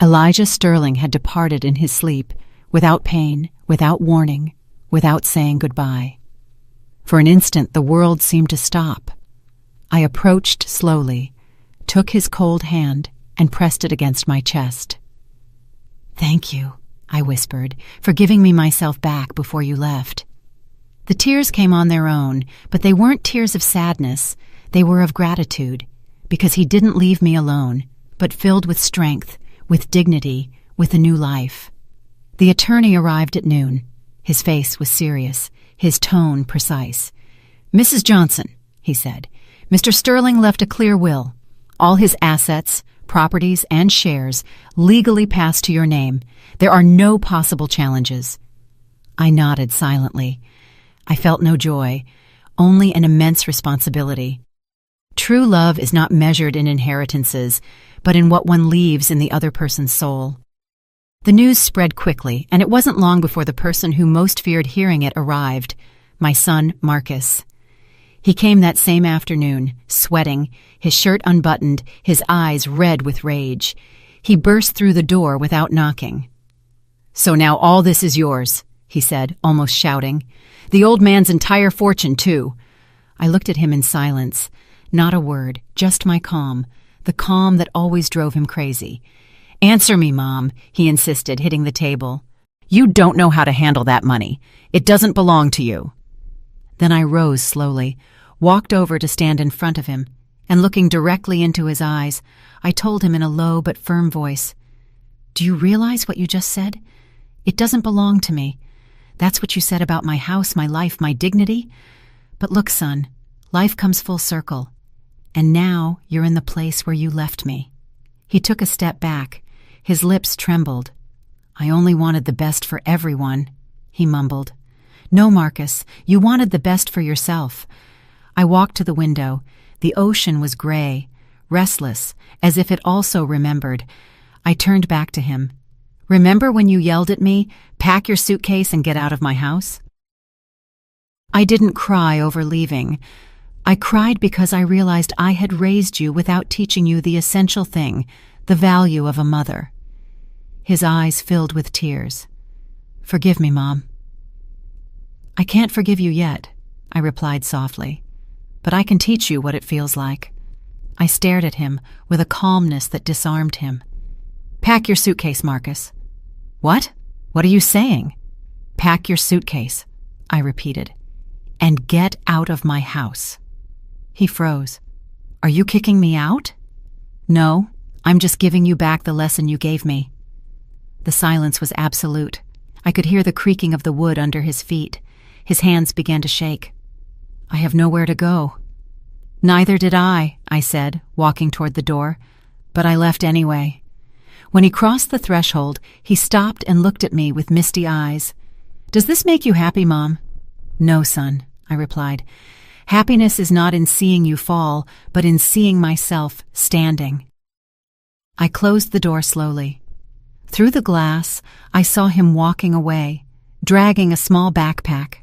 Elijah Sterling had departed in his sleep, without pain, without warning, without saying goodbye. For an instant, the world seemed to stop. I approached slowly, took his cold hand, and pressed it against my chest. "Thank you," I whispered, "for giving me myself back before you left." The tears came on their own, but they weren't tears of sadness. They were of gratitude, because he didn't leave me alone, but filled with strength, with dignity, with a new life. The attorney arrived at noon. His face was serious, his tone precise. "Mrs. Johnson," he said, "Mr. Sterling left a clear will. All his assets, properties, and shares legally pass to your name. There are no possible challenges." I nodded silently. I felt no joy, only an immense responsibility. True love is not measured in inheritances, but in what one leaves in the other person's soul. The news spread quickly, and it wasn't long before the person who most feared hearing it arrived, my son Marcus. He came that same afternoon, sweating, his shirt unbuttoned, his eyes red with rage. He burst through the door without knocking. "So now all this is yours," he said, almost shouting. "The old man's entire fortune, too." I looked at him in silence. Not a word, just my calm, the calm that always drove him crazy. "Answer me, Mom," he insisted, hitting the table. "You don't know how to handle that money. It doesn't belong to you." Then I rose slowly, walked over to stand in front of him, and looking directly into his eyes, I told him in a low but firm voice, "Do you realize what you just said? It doesn't belong to me. That's what you said about my house, my life, my dignity. But look, son, life comes full circle. And now you're in the place where you left me." He took a step back. His lips trembled. "I only wanted the best for everyone," he mumbled. "No, Marcus, you wanted the best for yourself." I walked to the window. The ocean was gray, restless, as if it also remembered. I turned back to him. "Remember when you yelled at me, 'Pack your suitcase and get out of my house'?" I didn't cry over leaving. I cried because I realized I had raised you without teaching you the essential thing, the value of a mother. His eyes filled with tears. "Forgive me, Mom." "I can't forgive you yet," I replied softly, "but I can teach you what it feels like." I stared at him with a calmness that disarmed him. "Pack your suitcase, Marcus." "What? What are you saying?" "Pack your suitcase," I repeated, "and get out of my house." He froze. "Are you kicking me out?" "No, I'm just giving you back the lesson you gave me." The silence was absolute. I could hear the creaking of the wood under his feet. His hands began to shake. I have nowhere to go." "Neither did I said, walking toward the door, but I left anyway." When he crossed the threshold, he stopped and looked at me with misty eyes. "Does this make you happy, Mom?" "No, son," I replied. "Happiness is not in seeing you fall, but in seeing myself standing." I closed the door slowly. Through the glass, I saw him walking away, dragging a small backpack.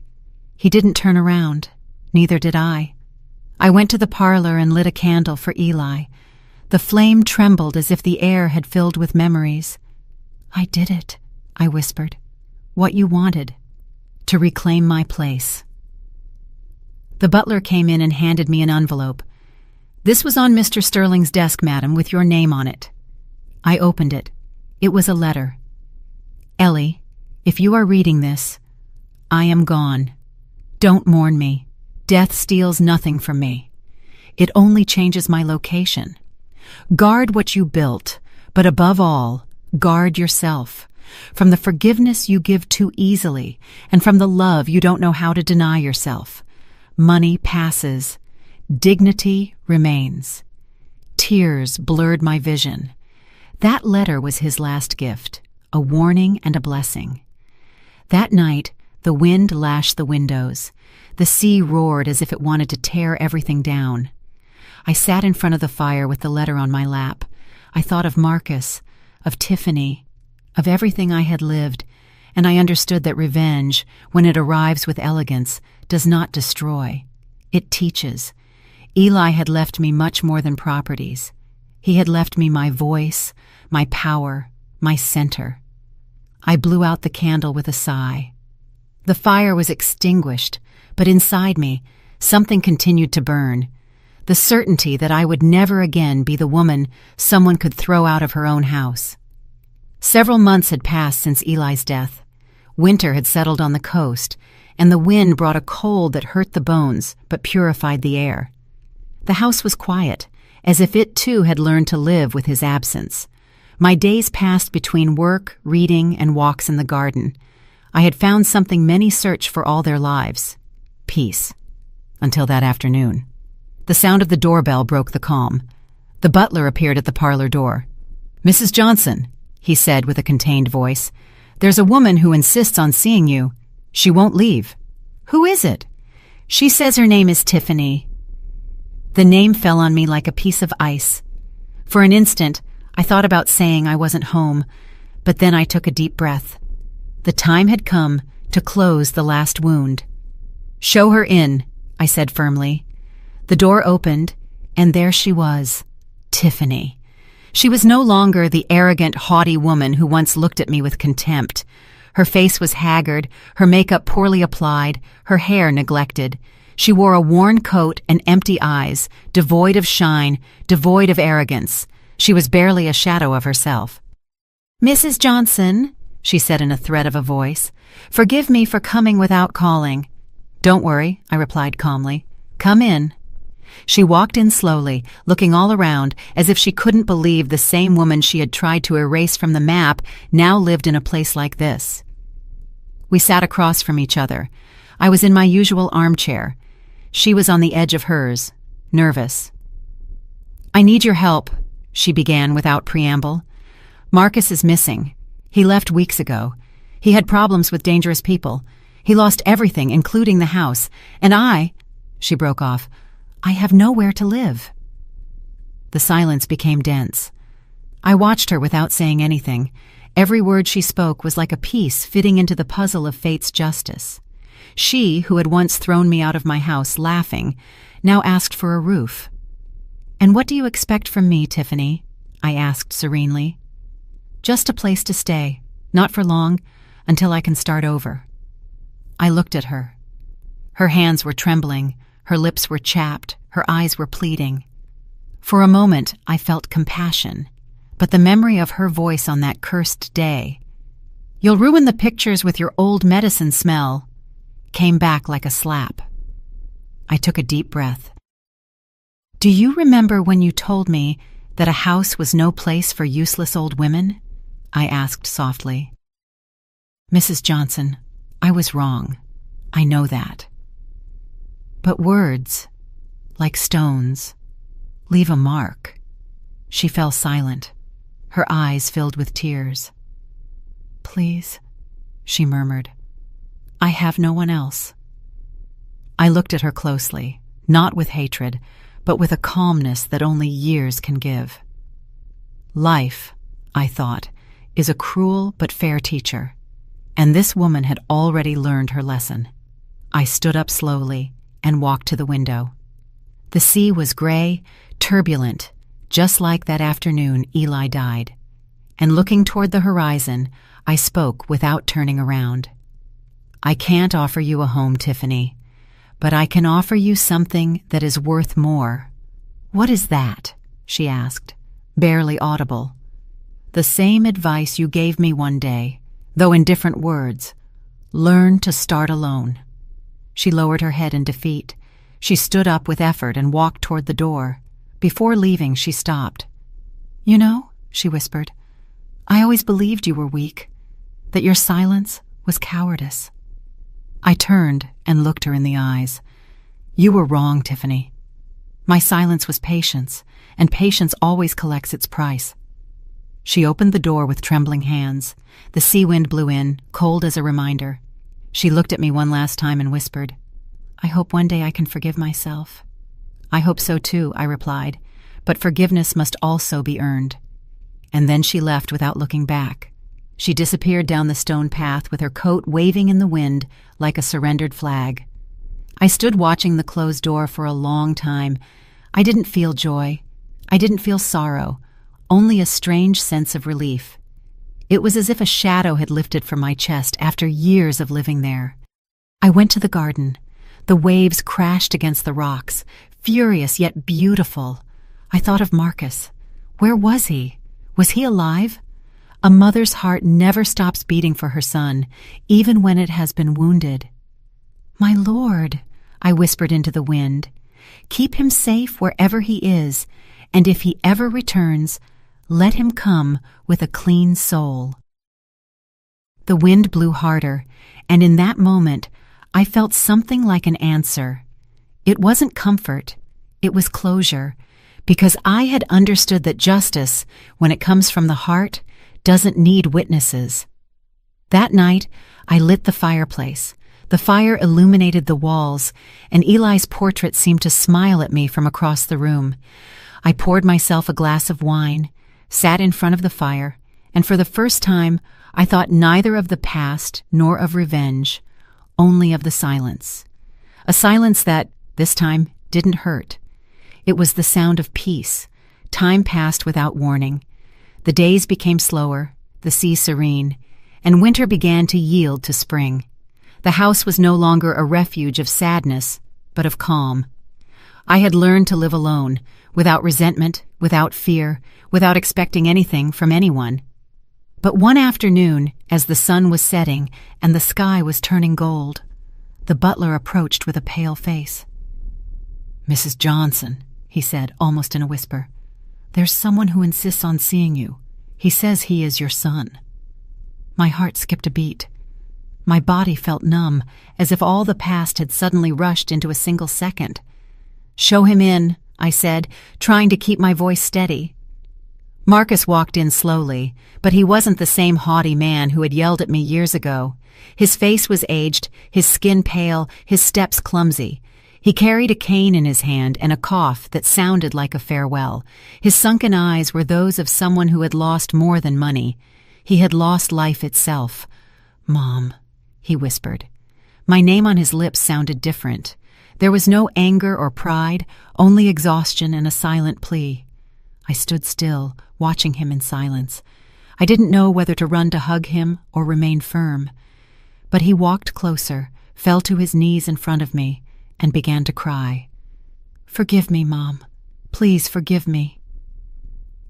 He didn't turn around. Neither did I. I went to the parlor and lit a candle for Eli. The flame trembled as if the air had filled with memories. "I did it," I whispered. "What you wanted. To reclaim my place." The butler came in and handed me an envelope. "This was on Mr. Sterling's desk, madam, with your name on it." I opened it. It was a letter. "Ellie, if you are reading this, I am gone. Don't mourn me. Death steals nothing from me. It only changes my location. Guard what you built, but above all, guard yourself. From the forgiveness you give too easily, and from the love you don't know how to deny yourself. Money passes. Dignity remains." Tears blurred my vision. That letter was his last gift, a warning and a blessing. That night, the wind lashed the windows. The sea roared as if it wanted to tear everything down. I sat in front of the fire with the letter on my lap. I thought of Marcus, of Tiffany, of everything I had lived, and I understood that revenge, when it arrives with elegance, does not destroy. It teaches. Eli had left me much more than properties. He had left me my voice, my power, my center. I blew out the candle with a sigh. The fire was extinguished, but inside me, something continued to burn. The certainty that I would never again be the woman someone could throw out of her own house. Several months had passed since Eli's death. Winter had settled on the coast, and the wind brought a cold that hurt the bones but purified the air. The house was quiet, as if it too had learned to live with his absence. My days passed between work, reading, and walks in the garden. I had found something many search for all their lives: peace. Until that afternoon. The sound of the doorbell broke the calm. The butler appeared at the parlor door. "Mrs. Johnson," he said with a contained voice, "there's a woman who insists on seeing you. She won't leave." "Who is it?" "She says her name is Tiffany." The name fell on me like a piece of ice. For an instant, I thought about saying I wasn't home, but then I took a deep breath. The time had come to close the last wound. "Show her in," I said firmly. The door opened, and there she was, Tiffany. She was no longer the arrogant, haughty woman who once looked at me with contempt. Her face was haggard, her makeup poorly applied, her hair neglected. She wore a worn coat and empty eyes, devoid of shine, devoid of arrogance. She was barely a shadow of herself. "Mrs. Johnson," she said in a thread of a voice, "forgive me for coming without calling." "Don't worry," I replied calmly. "Come in." She walked in slowly, looking all around as if she couldn't believe the same woman she had tried to erase from the map now lived in a place like this. We sat across from each other. I was in my usual armchair. She was on the edge of hers, nervous. "I need your help," she began without preamble. "Marcus is missing. He left weeks ago. He had problems with dangerous people. He lost everything, including the house. And she broke off, "I have nowhere to live." The silence became dense. I watched her without saying anything. Every word she spoke was like a piece fitting into the puzzle of fate's justice. She, who had once thrown me out of my house laughing, now asked for a roof. "And what do you expect from me, Tiffany?" I asked serenely. "Just a place to stay, not for long, until I can start over." I looked at her. Her hands were trembling, her lips were chapped, her eyes were pleading. For a moment, I felt compassion, but the memory of her voice on that cursed day, "You'll ruin the pictures with your old medicine smell," came back like a slap. I took a deep breath. "Do you remember when you told me that a house was no place for useless old women?" I asked softly. "Mrs. Johnson, I was wrong. I know that." But words, like stones, leave a mark. She fell silent, her eyes filled with tears. "Please," she murmured. "I have no one else." I looked at her closely, not with hatred, but with a calmness that only years can give. Life, I thought, is a cruel but fair teacher, and this woman had already learned her lesson. I stood up slowly and walked to the window. The sea was gray, turbulent, just like that afternoon Eli died, and looking toward the horizon, I spoke without turning around. "I can't offer you a home, Tiffany, but I can offer you something that is worth more." "What is that?" she asked, barely audible. "The same advice you gave me one day, though in different words. Learn to start alone." She lowered her head in defeat. She stood up with effort and walked toward the door. Before leaving, she stopped. "You know," she whispered, "I always believed you were weak, that your silence was cowardice." I turned and looked her in the eyes. "You were wrong, Tiffany. My silence was patience, and patience always collects its price." She opened the door with trembling hands. The sea wind blew in, cold as a reminder. She looked at me one last time and whispered, "I hope one day I can forgive myself." "I hope so too," I replied, "but forgiveness must also be earned." And then she left without looking back. She disappeared down the stone path with her coat waving in the wind like a surrendered flag. I stood watching the closed door for a long time. I didn't feel joy. I didn't feel sorrow, only a strange sense of relief. It was as if a shadow had lifted from my chest after years of living there. I went to the garden. The waves crashed against the rocks, furious yet beautiful. I thought of Marcus. Where was he? Was he alive? A mother's heart never stops beating for her son, even when it has been wounded. "My lord," I whispered into the wind, "keep him safe wherever he is, and if he ever returns, let him come with a clean soul." The wind blew harder, and in that moment, I felt something like an answer. It wasn't comfort, it was closure, because I had understood that justice, when it comes from the heart, doesn't need witnesses. That night, I lit the fireplace. The fire illuminated the walls, and Eli's portrait seemed to smile at me from across the room. I poured myself a glass of wine, sat in front of the fire, and for the first time, I thought neither of the past nor of revenge, only of the silence. A silence that, this time, didn't hurt. It was the sound of peace. Time passed without warning. The days became slower, the sea serene, and winter began to yield to spring. The house was no longer a refuge of sadness, but of calm. I had learned to live alone, without resentment, without fear, without expecting anything from anyone. But one afternoon, as the sun was setting and the sky was turning gold, the butler approached with a pale face. "Mrs. Johnson," he said, almost in a whisper, "there's someone who insists on seeing you. He says he is your son." My heart skipped a beat. My body felt numb, as if all the past had suddenly rushed into a single second. "Show him in," I said, trying to keep my voice steady. Marcus walked in slowly, but he wasn't the same haughty man who had yelled at me years ago. His face was aged, his skin pale, his steps clumsy. He carried a cane in his hand and a cough that sounded like a farewell. His sunken eyes were those of someone who had lost more than money. He had lost life itself. "Mom," he whispered. My name on his lips sounded different. There was no anger or pride, only exhaustion and a silent plea. I stood still, watching him in silence. I didn't know whether to run to hug him or remain firm. But he walked closer, fell to his knees in front of me, and began to cry. "Forgive me, Mom. Please forgive me."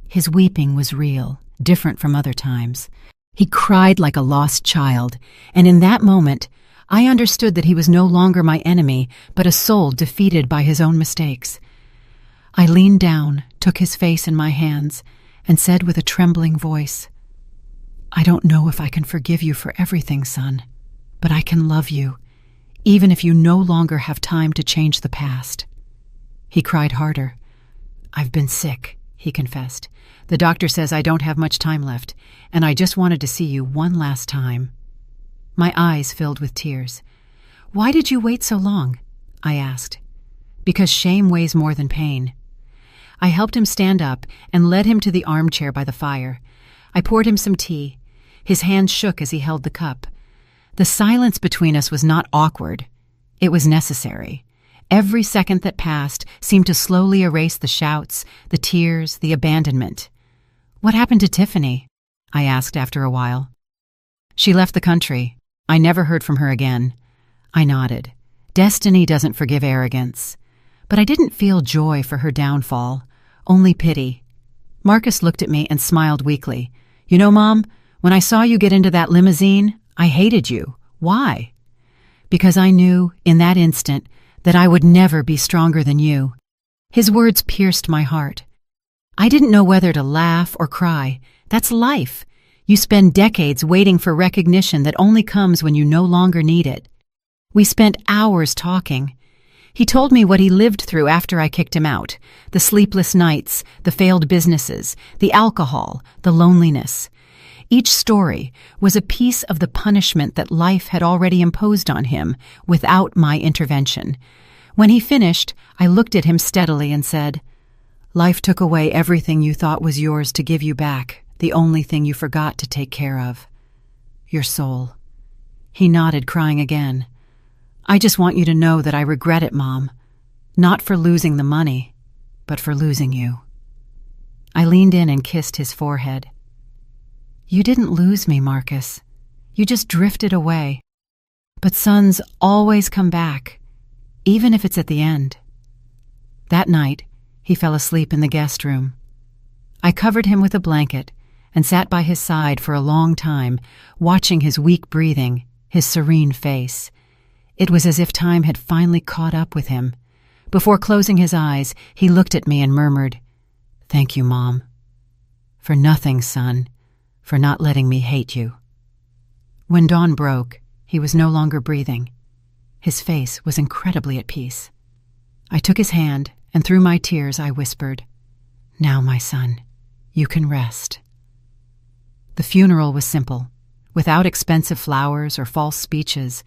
His weeping was real, different from other times. He cried like a lost child, and in that moment, I understood that he was no longer my enemy, but a soul defeated by his own mistakes. I leaned down, took his face in my hands, and said with a trembling voice, "I don't know if I can forgive you for everything, son, but I can love you, even if you no longer have time to change the past." He cried harder. "I've been sick," he confessed. "The doctor says I don't have much time left, and I just wanted to see you one last time." My eyes filled with tears. "Why did you wait so long?" I asked. "Because shame weighs more than pain." I helped him stand up and led him to the armchair by the fire. I poured him some tea. His hand shook as he held the cup. The silence between us was not awkward. It was necessary. Every second that passed seemed to slowly erase the shouts, the tears, the abandonment. "What happened to Tiffany?" I asked after a while. "She left the country. I never heard from her again." I nodded. Destiny doesn't forgive arrogance. But I didn't feel joy for her downfall, only pity. Marcus looked at me and smiled weakly. "You know, Mom, when I saw you get into that limousine, I hated you. Why?" "Because I knew, in that instant, that I would never be stronger than you." His words pierced my heart. I didn't know whether to laugh or cry. That's life. You spend decades waiting for recognition that only comes when you no longer need it. We spent hours talking. He told me what he lived through after I kicked him out, the sleepless nights, the failed businesses, the alcohol, the loneliness. Each story was a piece of the punishment that life had already imposed on him without my intervention. When he finished, I looked at him steadily and said, "Life took away everything you thought was yours to give you back, the only thing you forgot to take care of. Your soul." He nodded, crying again. "I just want you to know that I regret it, Mom. Not for losing the money, but for losing you." I leaned in and kissed his forehead. "You didn't lose me, Marcus. You just drifted away. But sons always come back, even if it's at the end." That night, he fell asleep in the guest room. I covered him with a blanket and sat by his side for a long time, watching his weak breathing, his serene face. It was as if time had finally caught up with him. Before closing his eyes, he looked at me and murmured, "Thank you, Mom." "For nothing, son. For not letting me hate you." When dawn broke, he was no longer breathing. His face was incredibly at peace. I took his hand, and through my tears I whispered, "Now, my son, you can rest." The funeral was simple, without expensive flowers or false speeches.